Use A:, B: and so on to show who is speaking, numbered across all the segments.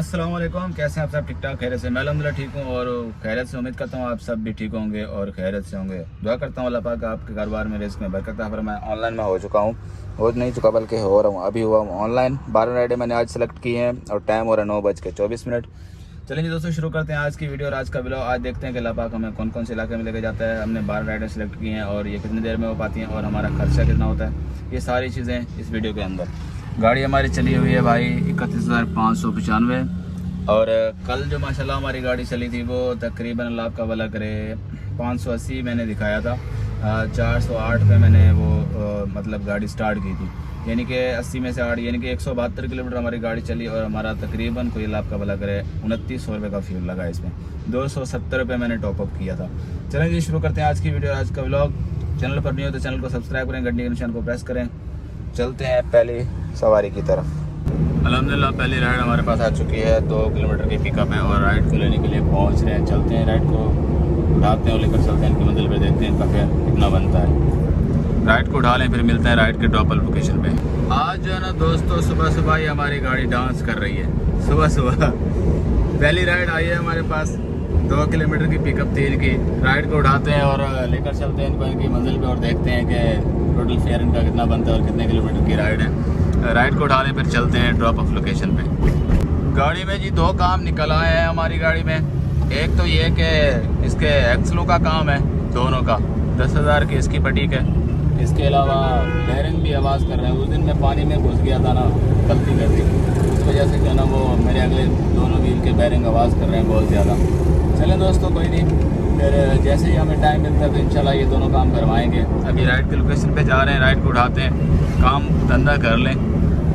A: अस्सलाम वालेकुम, कैसे हैं आप सब? ठीक ठाक, खैरियत से? मैं अल्हम्दुलिल्लाह ठीक हूँ और खैरियत से उम्मीद करता हूँ आप सब भी ठीक होंगे और खैरियत से होंगे। दुआ करता हूँ अल्लाह पाक आपके कारोबार में, रिस्क में बरकत है। मैं ऑनलाइन में हो चुका हूँ, हो नहीं चुका बल्कि हो रहा हूँ, अभी हुआ हूँ ऑनलाइन। 12 राइडें मैंने आज सेलेक्ट की हैं और टाइम हो रहा है 9:24। चलेंगे दोस्तों, शुरू करते हैं आज की वीडियो और आज का ब्लॉग। आज देखते हैं कि अल्लाह पाक हमें कौन कौन से इलाके में लेके जाता है। हमने 12 राइडें सेलेक्ट की हैं और ये कितनी देर में हो पाती हैं और हमारा खर्चा कितना होता है, ये सारी चीज़ें इस वीडियो के अंदर। गाड़ी हमारी चली हुई है भाई 31,595 और कल जो माशाल्लाह हमारी गाड़ी चली थी वो तकरीबन अल्लाह आपका भला करे 580 मैंने दिखाया था। 408 पे मैंने वो मतलब गाड़ी स्टार्ट की थी, यानी कि 80 में से 8 यानी कि 172 किलोमीटर हमारी गाड़ी चली और हमारा तकरीबन कोई अल्लाह आपका भला करे 2900 रुपये का फ्यूल लगा। इसमें 270 रुपये मैंने टॉपअप किया था। चलें जी, शुरू करते हैं आज की वीडियो, आज का व्लॉग। चैनल पर नहीं हो तो चैनल को सब्सक्राइब करें, घंटी के निशान को प्रेस करें। चलते हैं पहली सवारी की तरफ। अल्हम्दुलिल्लाह पहली राइड हमारे पास आ चुकी है, 2 किलोमीटर की पिकअप है और राइड को लेने के लिए पहुंच रहे हैं। चलते हैं, राइड को उठाते हैं और लेकर चलते हैं इनकी मंजिल पे, देखते हैं इनका फेयर कितना बनता है। राइड को उठा लें, फिर मिलते हैं राइड के ड्रॉप लोकेशन पे। आज जो है ना दोस्तों, सुबह सुबह ही हमारी गाड़ी डांस कर रही है। सुबह सुबह पहली राइड आई है हमारे पास, 2 किलोमीटर की पिकअप थी इनकी। राइड को उठाते हैं और लेकर चलते हैं इनको इनकी मंजिल पे और देखते हैं कि टोटल फेयर इनका कितना बनता है और कितने किलोमीटर की राइड है। राइड को उठा लें, फिर चलते हैं ड्रॉप ऑफ लोकेशन पे। गाड़ी में जी 2 काम निकल आए हैं हमारी गाड़ी में। एक तो ये कि इसके एक्सलों का काम है, दोनों का 10,000 की इसकी पटीक है। इसके अलावा बैरिंग भी आवाज़ कर रहे हैं। उस दिन मैं पानी में घुस गया था ना, गलती कर दी, उस वजह से जो ना वो मेरे अगले दोनों व्हील के बैरिंग आवाज़ कर रहे हैं बहुत ज़्यादा। चलें दोस्तों, कोई नहीं, फिर जैसे ही हमें टाइम मिलता है तो इंशाल्लाह ये दोनों काम करवाएंगे। अभी राइड के लोकेशन पे जा रहे हैं, राइड को उठाते हैं, काम धंधा कर लें,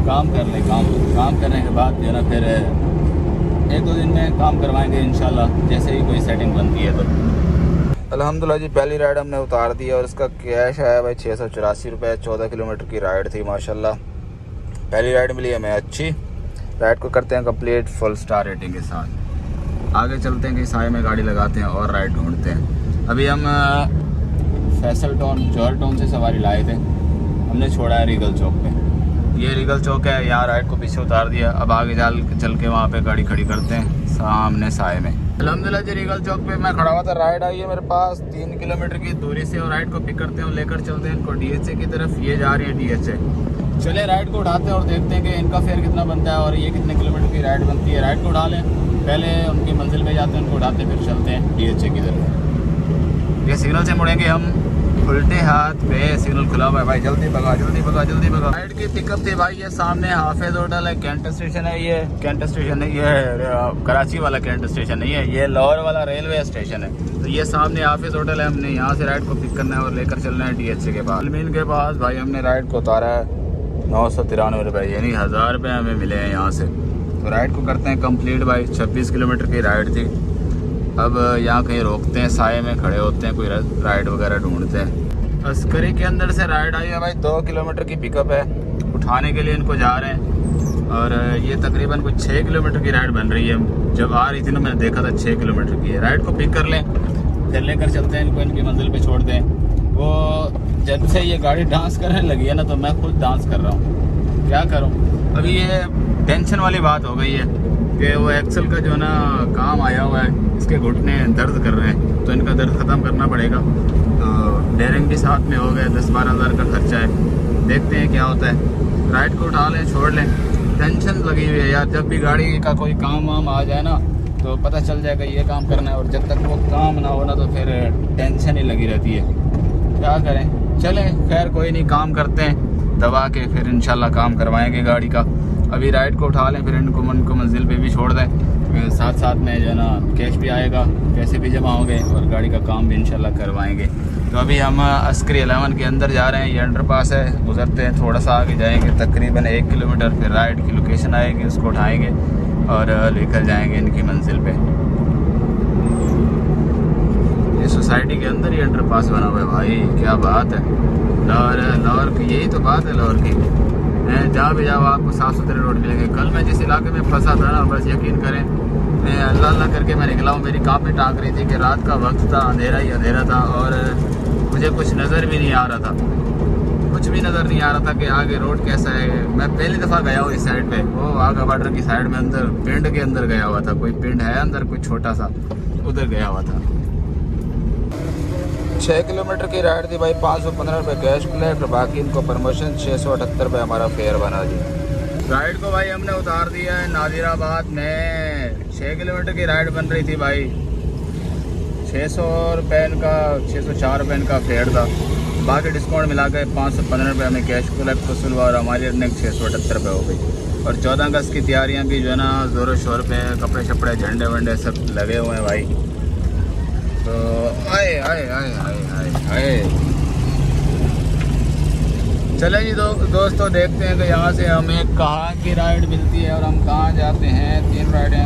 A: काम करने के बाद जो ना फिर 1-2 दिन में काम करवाएंगे इंशाल्लाह, जैसे ही कोई सेटिंग बनती है तो। अल्हम्दुलिल्लाह जी पहली राइड हमने उतार दी है और इसका कैश आया भाई 684 रुपये। 14 किलोमीटर की राइड थी माशाल्लाह। पहली राइड मिली हमें अच्छी। राइड को करते हैं कंप्लीट फुल स्टार रेटिंग के साथ। आगे चलते हैं कि साए में गाड़ी लगाते हैं और राइड ढूंढते हैं। अभी हम फैसल टाउन जौहर टाउन से सवारी लाए थे, हमने छोड़ा है रीगल चौक पे। ये रीगल चौक है, यहाँ राइड को पीछे उतार दिया। अब आगे चल के वहाँ पे गाड़ी खड़ी करते हैं सामने साए में। अल्हम्दुलिल्लाह जी रीगल चौक पे मैं खड़ा हुआ था, राइड आई है मेरे पास 3 किलोमीटर की दूरी से और राइड को पिक करते हैं और लेकर चलते हैं इनको DHA की तरफ। ये जा रही है DHA। चले राइड को उठाते हैं और देखते हैं कि इनका फेयर कितना बनता है और ये कितने किलोमीटर की राइड बनती है। राइड को उठा लें, पहले उनकी मंजिल पे जाते हैं, उनको उठाते फिर चलते हैं DHA की तरफ। ये सिग्नल से मुड़ेंगे हम, उल्टे हाथ पे सिग्नल खुला हुआ है भाई, जल्दी भगा जल्दी भगा जल्दी भगा। राइड की पिकअप थी भाई, ये सामने हाफिज होटल है, कैंट स्टेशन है। ये कैंट स्टेशन है, ये कराची वाला कैंट स्टेशन नहीं है, ये लाहौर वाला रेलवे स्टेशन है। तो ये सामने हाफिज होटल है, हमने यहाँ से राइड को पिक करना है और लेकर चलना है DHA के पास। अलमीन के पास भाई हमने राइड को उतारा है 993 रुपये, यानी 1000 रुपये हमें मिले हैं यहाँ से। तो राइड को करते हैं कम्प्लीट भाई। 26 किलोमीटर की राइड थी। अब यहाँ कहीं रोकते हैं, साए में खड़े होते हैं, कोई राइड वगैरह ढूंढते हैं। अस्करी के अंदर से राइड आई है भाई, 2 किलोमीटर की पिकअप है। उठाने के लिए इनको जा रहे हैं और ये तकरीबन कुछ 6 किलोमीटर की राइड बन रही है। जब आ रही थी ना मैंने देखा था 6 किलोमीटर की है। राइड को पिक कर लें, फिर लेकर चलते हैं इनको इनकी मंजिल पे छोड़ दें। वो जब से ये गाड़ी डांस करने लगी है ना तो मैं खुद डांस कर रहा हूँ, क्या करूँ। अभी ये टेंशन वाली बात हो गई है कि वो एक्सल का जो ना काम आया हुआ है, इसके घुटने दर्द कर रहे हैं, तो इनका दर्द ख़त्म करना पड़ेगा। तो डेयरिंग भी साथ में हो गया, 10-12 हज़ार का खर्चा है। देखते हैं क्या होता है। राइड को उठा लें, छोड़ लें, टेंशन लगी हुई है यार। जब भी गाड़ी का कोई काम वाम आ जाए ना तो पता चल जाएगा ये काम करना है, और जब तक वो काम ना हो ना तो फिर टेंशन ही लगी रहती है, क्या करें। चलें खैर कोई नहीं, काम करते हैं दबा के, फिर इंशाल्लाह काम करवाएंगे गाड़ी का। अभी राइड को उठा लें, फिर इनको मंजिल पे भी छोड़ दें, साथ साथ में जो है ना कैश भी आएगा, पैसे भी जमा होंगे और गाड़ी का काम भी इंशाल्लाह करवाएंगे। तो अभी हम अस्करी 11 के अंदर जा रहे हैं। ये अंडरपास है, गुजरते हैं, थोड़ा सा आगे जाएंगे तकरीबन 1 किलोमीटर, फिर राइड की लोकेशन आएगी, उसको उठाएंगे और लेकर जाएंगे इनकी मंजिल पे। ये सोसाइटी के अंदर ही अंडरपास बना हुआ है भाई, क्या बात है। लाहौर की यही तो बात है, लाहौर की जहाँ भी जाओ आपको साफ़ सुथरे रोड मिलेंगे। कल मैं जिस इलाके में फंसा था ना, बस यकीन करें, मैं अल्लाह अल्लाह करके मैं निकला हूँ। मेरी काफ़ी टाँग रही थी कि रात का वक्त था, अंधेरा ही अंधेरा था और मुझे कुछ नज़र भी नहीं आ रहा था। कुछ भी नज़र नहीं आ रहा था कि आगे रोड कैसा है। मैं पहली दफ़ा गया हूँ इस साइड पे, वो आगा बॉर्डर की साइड में, अंदर पिंड के अंदर गया हुआ था। कोई पिंड है अंदर, कोई छोटा सा, उधर गया हुआ था। 6 किलोमीटर की राइड थी भाई, 515 रुपये कैश प्लेट, बाकी इनको प्रमोशन 678 रुपये हमारा फेयर बना जी। राइड को भाई हमने उतार दिया है नादिराबाद में। 6 किलोमीटर की राइड बन रही थी भाई, 600 रुपये का, 604 रुपये का फेयर था। बाकी डिस्काउंट मिला के 515 रुपये हमें कैश कलेक्ट वसूल हुआ और हमारी अर्निंग 678 रुपये हो गई। और 14 अगस्त की तैयारियां भी जो है ना ज़ोरों शोर पे, कपड़े शपड़े झंडे वंडे सब लगे हुए हैं भाई। तो आए आए आए आए आए आए चले जी दोस्तों, देखते हैं कि यहाँ से हमें कहाँ की राइड मिलती है और हम कहाँ जाते हैं। 3 राइडें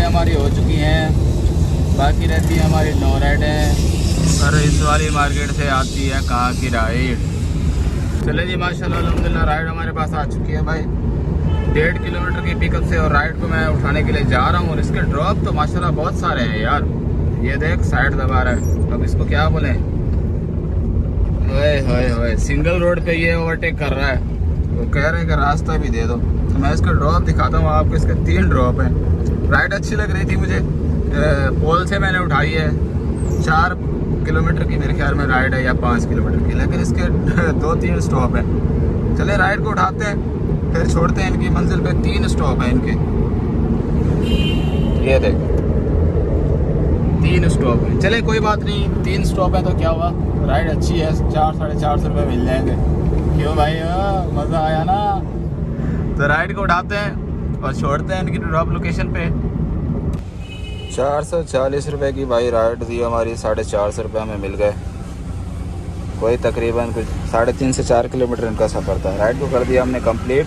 A: हमारी हो चुकी हैं, बाकी रहती है हमारी 9 राइडें। और इस वाली मार्केट से आती है कहाँ की राइड। चले जी माशाल्लाह अल्हम्दुलिल्लाह, राइड हमारे पास आ चुकी है भाई 1.5 किलोमीटर की पिकअप से। और राइड को मैं उठाने के लिए जा रहा हूँ और इसके ड्रॉप तो माशाल्लाह बहुत सारे हैं यार। ये देख साइड दबा रहा है, अब इसको क्या बोलें, ओए सिंगल रोड पे ये ओवरटेक कर रहा है। वो कह रहे हैं कि रास्ता भी दे दो। तो मैं इसका ड्रॉप दिखाता हूँ आपको। इसके 3 ड्रॉप हैं। राइड अच्छी लग रही थी मुझे, पोल से मैंने उठाई है। 4 किलोमीटर की मेरे ख्याल में राइड है या 5 किलोमीटर की, लेकिन इसके 2-3 स्टॉप है। चले राइड को उठाते हैं फिर छोड़ते हैं। इनकी मंजिल पे 3 स्टॉप है इनके, ये देख 3 स्टॉप है। चले कोई बात नहीं, 3 स्टॉप है तो क्या हुआ, राइड अच्छी है, 400-450 रुपये मिल जाएंगे। क्यों भाई, मज़ा आया ना। तो राइड को उठाते हैं और छोड़ते हैं इनकी ड्रॉप लोकेशन पे। 440 रुपये की भाई राइड थी हमारी, 450 रुपये हमें मिल गए। कोई तकरीबन कुछ 3.5 से 4 किलोमीटर इनका सफ़र था। राइड को कर दिया हमने कंप्लीट।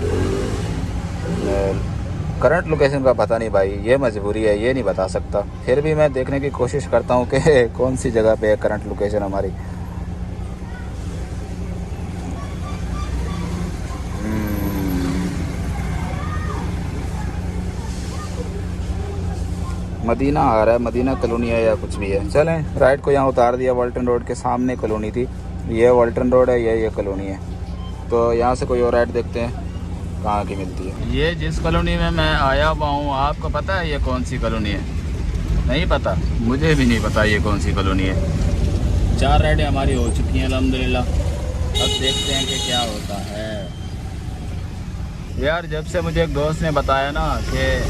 A: करंट लोकेशन का पता नहीं भाई, ये मजबूरी है, ये नहीं बता सकता। फिर भी मैं देखने की कोशिश करता हूँ कि कौन सी जगह पे है करंट लोकेशन हमारी। मदीना आ रहा है, मदीना कॉलोनी है या कुछ भी है। चलें राइड को यहाँ उतार दिया। वाल्टन रोड के सामने कॉलोनी थी, ये वाल्टन रोड है, ये कॉलोनी है। तो यहाँ से कोई और राइड देखते हैं कहाँ की मिलती है। ये जिस कॉलोनी में मैं आया हुआ हूँ, आपको पता है ये कौन सी कॉलोनी है? नहीं पता, मुझे भी नहीं पता ये कौन सी कॉलोनी है। 4 राइडें हमारी हो चुकी हैं अल्हम्दुलिल्लाह। अब देखते हैं कि क्या होता है। यार जब से मुझे एक दोस्त ने बताया ना कि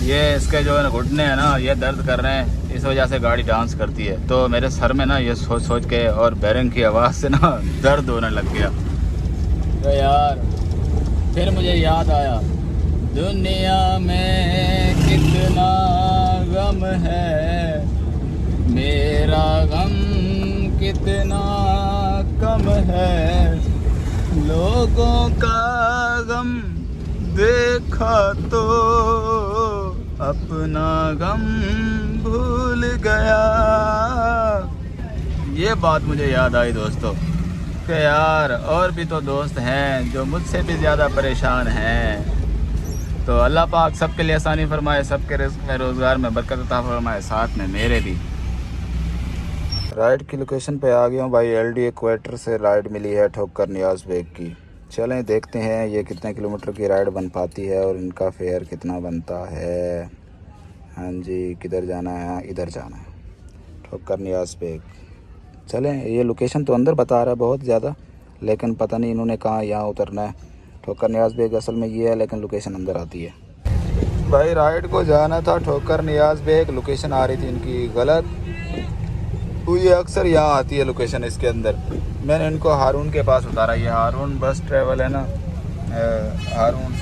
A: ये इसके जो है घुटने हैं ना, ये दर्द कर रहे हैं, इस वजह से गाड़ी डांस करती है, तो मेरे सर में ना ये सोच के और बैरिंग की आवाज़ से ना दर्द होने लग गया। तो यार फिर मुझे याद आया, दुनिया में कितना गम है, मेरा गम कितना कम है, लोगों का गम देखा तो अपना गम भूल गया। ये बात मुझे याद आई दोस्तों कि यार और भी तो दोस्त हैं जो मुझसे भी ज़्यादा परेशान हैं। तो अल्लाह पाक सबके लिए आसानी फरमाए, सबके रिस्क में रोज़गार में बरकत अता फरमाए, साथ में मेरे भी। राइड की लोकेशन पे आ गया हूँ भाई। LD इक्वेटर से राइड मिली है ठोकर नियाज़ बेग की। चलें देखते हैं ये कितने किलोमीटर की राइड बन पाती है और इनका फेयर कितना बनता है। हाँ जी, किधर जाना है? इधर जाना है, ठोकर नियाज़ बेग। चलें, ये लोकेशन तो अंदर बता रहा है बहुत ज़्यादा, लेकिन पता नहीं इन्होंने कहाँ यहाँ उतरना है। ठोकर नियाज़ बेग असल में ये है, लेकिन लोकेशन अंदर आती है। भाई राइड को जाना था ठोकर नियाज़ बेग, लोकेशन आ रही थी इनकी गलत। तो ये अक्सर यहाँ आती है लोकेशन इसके अंदर। मैंने इनको हारून के पास उतारा, ये हारून बस ट्रैवल है ना, हारून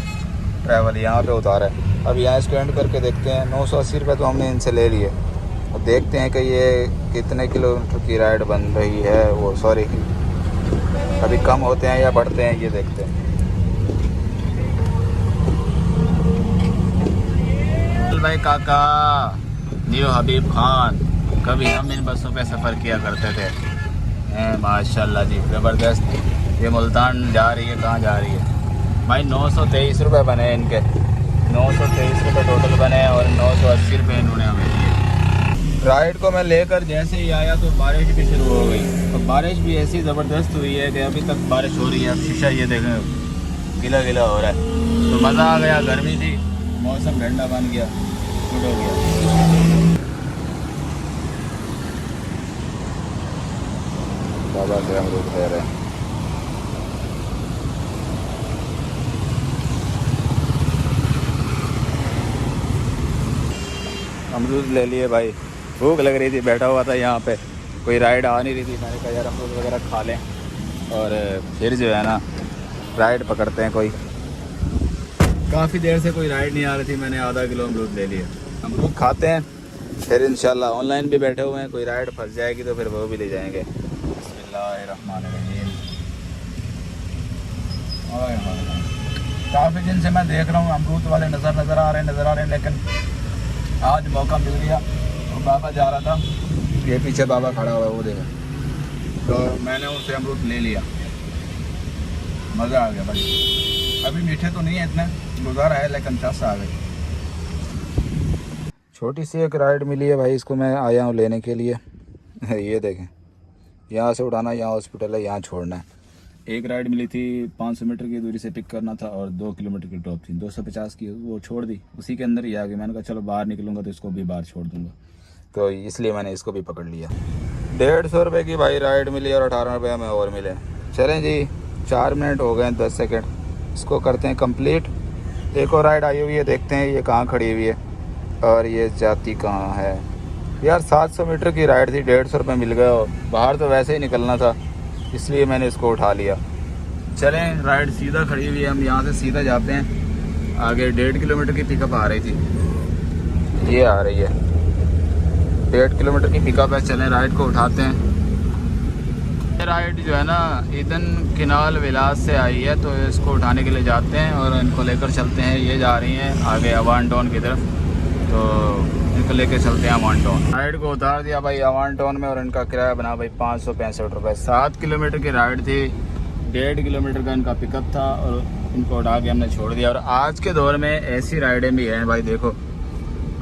A: ट्रैवल यहाँ पे उतारा है। अब यहाँ इसको एंड करके देखते हैं। 980 रुपये तो हमने इनसे ले लिए। और देखते हैं कि ये कितने किलोमीटर की राइड बन रही है, वो सॉरी अभी कम होते हैं या बढ़ते हैं, ये देखते हैं। भाई काका न्यू हबीब खान, कभी हम इन बसों पे सफ़र किया करते थे। माशाल्लाह जी ज़बरदस्त। ये मुल्तान जा रही है, कहाँ जा रही है भाई? 923 रुपये बने इनके, 923 रुपये टोटल बने और 980 रुपये इन्होंने हमें दिए। राइड को मैं लेकर जैसे ही आया तो बारिश भी शुरू हो गई। तो बारिश भी ऐसी ज़बरदस्त हुई है कि अभी तक बारिश हो रही है। अब शीशा ये देखें गीला गीला हो रहा है। तो मज़ा आ गया, गर्मी थी, मौसम ठंडा बन गया, गुड हो गया। बाबा से अमरूद ले रहे हैं। अमरूद ले लिए भाई, भूख लग रही थी, बैठा हुआ था यहाँ पे, कोई राइड आ नहीं रही थी। मैंने कहा यार अमरूद वगैरह खा लें और फिर जो है ना राइड पकड़ते हैं। कोई काफ़ी देर से कोई राइड नहीं आ रही थी, मैंने आधा किलो अमरूद ले लिया। अमरूद खाते हैं फिर इंशाल्लाह। ऑनलाइन भी बैठे हुए हैं, कोई राइड फंस जाएगी तो फिर वो भी ले जाएंगे। बिस्मिल्लाहिर्रहमानिर्रहीम। काफ़ी दिन से मैं देख रहा हूँ अमरूद वाले नज़र आ रहे हैं, लेकिन आज मौका मिल गया। और बाबा जा रहा था, ये पीछे बाबा खड़ा हुआ है वो देखा, तो मैंने उनसे अमरूद ले लिया। मज़ा आ गया भाई। अभी मीठे तो नहीं है इतने, गुजारा है, लेकिन चस आ गई। छोटी सी एक राइड मिली है भाई, इसको मैं आया हूँ लेने के लिए। ये देखें, यहाँ से उठाना, यहाँ हॉस्पिटल है, यहाँ छोड़ना है। एक राइड मिली थी 500 मीटर की दूरी से पिक करना था और 2 किलोमीटर की ड्रॉप थी। 250 की वो छोड़ दी, उसी के अंदर ही आ गई। मैंने कहा चलो बाहर निकलूँगा तो इसको भी बाहर छोड़ दूँगा, तो इसलिए मैंने इसको भी पकड़ लिया। 150 रुपये की भाई राइड मिली और 18 रुपये में और मिले। चलें जी, 4 मिनट हो गए 10 सेकेंड, इसको करते हैं कंप्लीट। एक और राइड आई हुई है, देखते हैं ये कहाँ खड़ी हुई है और ये जाती कहाँ है। यार 700 मीटर की राइड थी, 150 रुपये मिल गए और बाहर तो वैसे ही निकलना था, इसलिए मैंने इसको उठा लिया। चलें, राइड सीधा खड़ी हुई है, हम यहाँ से सीधा जाते हैं। आगे 1.5 किलोमीटर की पिकअप आ रही थी, ये आ रही है 1.5 किलोमीटर की पिकअप है। चलें राइड को उठाते हैं। ये राइड जो है ना ईदन किनाल विलास से आई है, तो इसको उठाने के लिए जाते हैं और इनको लेकर चलते हैं। ये जा रही हैं आगे अवान टाउन की तरफ, तो इनको लेके चलते हैं अवान टाउन। राइड को उतार दिया भाई अवान टाउन में और इनका किराया बना भाई 565 रुपये। 7 किलोमीटर की राइड थी, 1.5 किलोमीटर का इनका पिकअप था और इनको उठा के हमने छोड़ दिया। और आज के दौर में ऐसी राइडें भी हैं भाई, देखो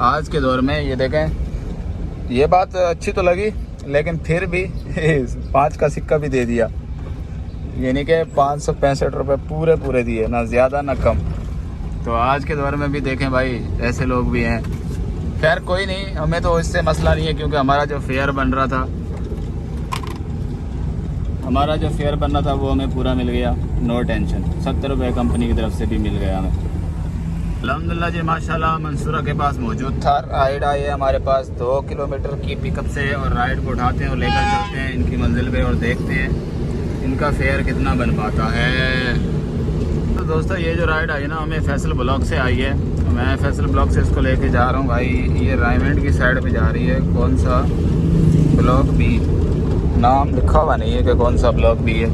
A: आज के दौर में, ये देखें, ये बात अच्छी तो लगी, लेकिन फिर भी 5 का सिक्का भी दे दिया, यानी कि 565 रुपये पूरे दिए, ना ज़्यादा ना कम। तो आज के दौर में भी देखें भाई ऐसे लोग भी हैं। खैर कोई नहीं, हमें तो इससे मसला नहीं है, क्योंकि हमारा जो फेयर बन रहा था वो हमें पूरा मिल गया, नो टेंशन। 70 रुपये कंपनी की तरफ से भी मिल गया हमें, अल्हम्दुलिल्लाह जी माशाल्लाह। मंसूरा के पास मौजूद था। राइड आई है हमारे पास 2 किलोमीटर की पिकअप से और राइड को उठाते हैं और लेकर चलते हैं इनकी मंजिल पे और देखते हैं इनका फेयर कितना बन पाता है। तो दोस्तों ये जो राइड आई ना हमें फैसल ब्लॉक से आई है, मैं फैसल ब्लॉक से इसको लेके जा रहा हूँ भाई। ये रायमंड की साइड पे जा रही है, कौन सा ब्लॉक भी, नाम लिखा हुआ नहीं है कि कौन सा ब्लॉक भी है,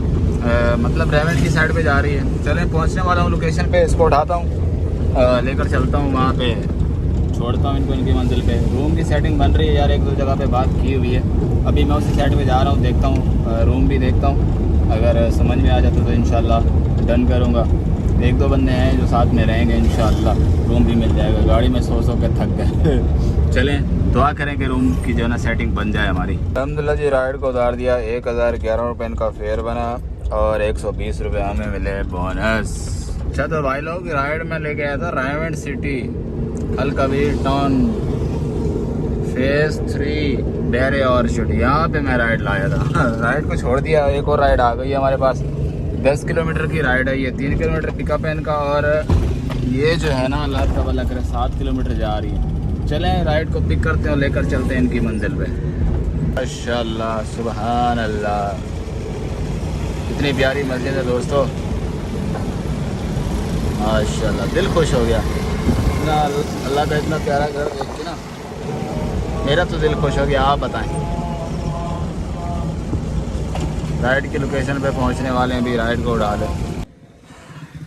A: मतलब रायमंड की साइड पे जा रही है। चलें पहुँचने वाला हूँ लोकेशन पे, इसको उठाता हूँ, लेकर चलता हूँ वहाँ पे, छोड़ता हूँ इनको इनकी मंजिल पे। रूम की सेटिंग बन रही है यार, 1-2 जगह पे बात की हुई है। अभी मैं उसी साइड पे जा रहा हूँ, देखता हूँ रूम भी देखता हूँ, अगर समझ में आ जाता तो इंशाल्लाह डन करूँगा। 1-2 बंदे हैं जो साथ में रहेंगे, इंशाल्लाह रूम भी मिल जाएगा। गाड़ी में सो के थक गए। चलें दुआ करें कि रूम की जो है ना सेटिंग बन जाए हमारी। अल्हम्दुलिल्लाह जी राइड को उतार दिया, 1011 रुपये इनका फेयर बना और 120 रुपये हमें मिले बोनस। अच्छा तो भाई लोग राइड में लेके आया था रायमंड सिटी, अल कबीर टाउन, फेज 3 बैरे ऑर्चिड, यहाँ पे मैं राइड लाया था। राइड को छोड़ दिया, एक और राइड आ गई है हमारे पास। 10 किलोमीटर की राइड है ये, 3 किलोमीटर पिकअप है इनका और ये जो है ना अल्लाह का भला करे 7 किलोमीटर जा रही है। चलें राइड को पिक करते हैं और लेकर चलते हैं इनकी मंजिल पे। माशाअल्लाह सुभान अल्लाह, कितनी प्यारी मस्जिद है दोस्तों, माशाअल्लाह दिल खुश हो गया ना। अल्लाह का इतना प्यारा घर देख के ना मेरा तो दिल खुश हो गया। आप बताएं, राइड की लोकेशन पे पहुंचने वाले हैं, भी राइड को उड़ा दें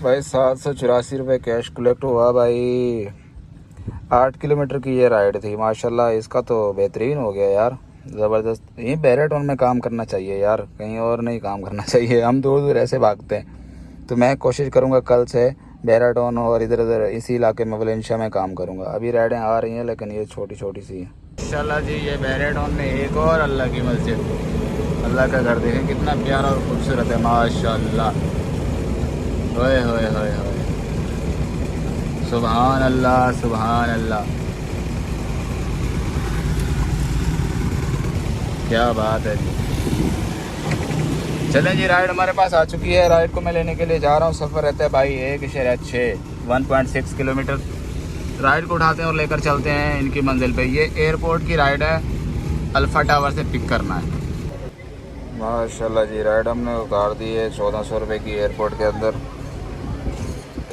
A: भाई। 784 रुपये कैश कलेक्ट हुआ भाई। 8 किलोमीटर की ये राइड थी माशाल्लाह। इसका तो बेहतरीन हो गया यार, ज़बरदस्त। यहीं बैरे टाउन में काम करना चाहिए यार, कहीं और नहीं काम करना चाहिए। हम दूर दूर ऐसे भागते हैं, तो मैं कोशिश करूँगा कल से बैरा टाउन और इधर उधर इसी इलाके में वलेंशिया में काम करूँगा। अभी राइडें आ रही हैं लेकिन ये छोटी छोटी सी हैं। माशाल्लाह जी, ये बैरेटॉन में एक और अल्लाह की मस्जिद, अल्लाह का घर देखें कितना प्यारा और खूबसूरत है माशाल्लाह। होए होए होए होए, सुभान अल्लाह सुभान अल्लाह, क्या बात है जी। चलें जी, राइड हमारे पास आ चुकी है। राइड को मैं लेने के लिए जा रहा हूँ। सफ़र रहता है भाई 1.6 किलोमीटर। राइड को उठाते हैं और लेकर चलते हैं इनकी मंजिल पे। ये एयरपोर्ट की राइड है, अल्फ़ा टावर से पिक करना है। माशाल्लाह जी, राइड हमने उतार दी है 1400 रुपये की। एयरपोर्ट के अंदर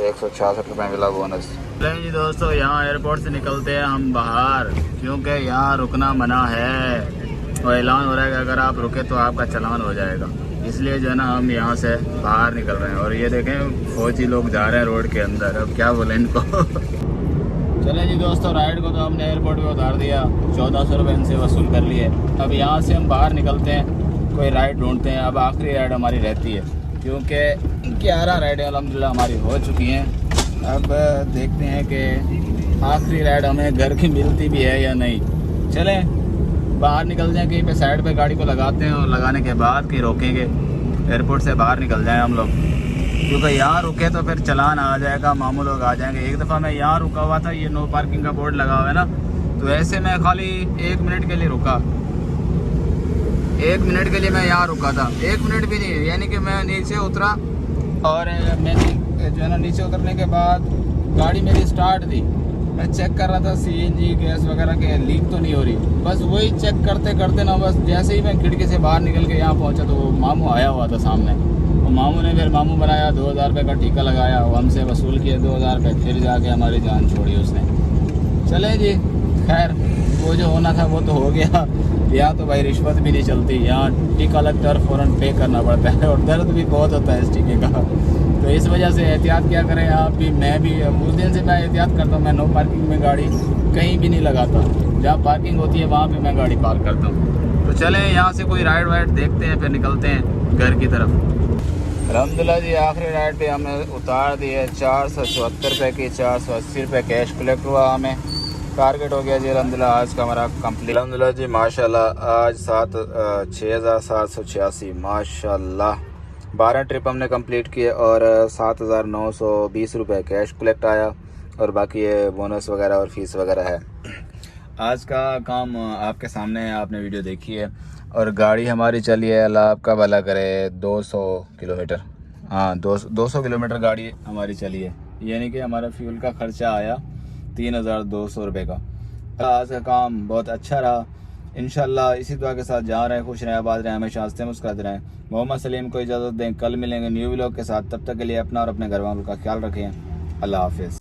A: 166 रुपये मिला बोनस। चलें जी दोस्तों, यहाँ एयरपोर्ट से निकलते हैं हम बाहर, क्योंकि यहाँ रुकना मना है और ऐलान हो रहा है कि अगर आप रुके तो आपका चालान हो जाएगा। इसलिए जो है ना, हम यहाँ से बाहर निकल रहे हैं। और ये देखें फौजी लोग जा रहे हैं रोड के अंदर, अब क्या बोले इनको। चलें जी दोस्तों, राइड को तो हमने एयरपोर्ट पे उतार दिया, 1400 रुपये इनसे वसूल कर लिए। अब यहाँ से हम बाहर निकलते हैं, कोई राइड ढूंढते हैं। अब आखिरी राइड हमारी रहती है, क्योंकि 11 राइडें अल्हम्दुलिल्लाह हमारी हो चुकी हैं। अब देखते हैं कि आखिरी राइड हमें घर की मिलती भी है या नहीं। चलें बाहर निकल जाएं, कहीं पे साइड पे गाड़ी को लगाते हैं और लगाने के बाद कहीं रोकेंगे। एयरपोर्ट से बाहर निकल जाएं हम लोग, क्योंकि यहाँ रुके तो फिर चलान आ जाएगा, मामू लोग आ जाएंगे। एक दफ़ा मैं यहाँ रुका हुआ था, ये नो पार्किंग का बोर्ड लगा हुआ है ना, तो ऐसे मैं खाली 1 मिनट के लिए रुका। 1 मिनट के लिए मैं यहाँ रुका था, 1 मिनट भी नहीं, यानी कि मैं नीचे उतरा और मैंने जो है ना, नीचे उतरने के बाद गाड़ी मेरी स्टार्ट थी। मैं चेक कर रहा था सीएनजी गैस वगैरह के लीक तो नहीं हो रही। बस वही चेक करते करते ना, बस जैसे ही मैं खिड़की से बाहर निकल के यहाँ पहुँचा तो वो मामू आया हुआ था सामने। वो मामू ने फिर मामू बनाया, 2000 रुपये का टीका लगाया, वो हमसे वसूल किए 2000 रुपये, फिर जाके हमारी जान छोड़ी उसने। चले जी, खैर वो जो होना था वो तो हो गया। यहाँ तो भाई रिश्वत भी नहीं चलती, यहाँ टीका लगता है और फ़ौरन पे करना पड़ता है, और दर्द भी बहुत होता है इस टीके का। तो इस वजह से एहतियात क्या करें आप भी, मैं भी। उस दिन से मैं एहतियात करता हूँ, मैं नो पार्किंग में गाड़ी कहीं भी नहीं लगाता, जहाँ पार्किंग होती है वहाँ पे मैं गाड़ी पार्क करता हूँ। तो चलें यहाँ से कोई राइड वाइड देखते हैं, फिर निकलते हैं घर की तरफ। अलहम्दुलिल्लाह जी, आखिरी राइड पे हमने उतार दी है 474 रुपये की। 480 रुपये कैश कलेक्ट हुआ, हमें टारगेट हो गया जी अलहम्दुलिल्लाह आज का हमारा कंप्लीट। अलहम्दुलिल्लाह जी माशाल्लाह, आज 6786 माशाल्लाह 12 ट्रिप हमने कंप्लीट किए और 7920 रुपये कैश कलेक्ट आया, और बाकी ये बोनस वगैरह और फीस वगैरह है। आज का काम आपके सामने है, आपने वीडियो देखी है। और गाड़ी हमारी चली है, अल्लाह आपका भला करे, 200 किलोमीटर। हाँ, 200 किलोमीटर गाड़ी हमारी चली है, यानी कि हमारा फ्यूल का खर्चा आया 3200 रुपये का। आज का काम बहुत अच्छा रहा। इंशाल्लाह इसी दुआ के साथ जा रहे हैं, खुश रहें, आबाद रहें, हमेशा हंसते मुस्कुराते रहें। मोहम्मद सलीम को इजाज़त दें, कल मिलेंगे न्यू व्लॉग के साथ। तब तक के लिए अपना और अपने घर वालों का ख्याल रखें। अल्लाह हाफिज़।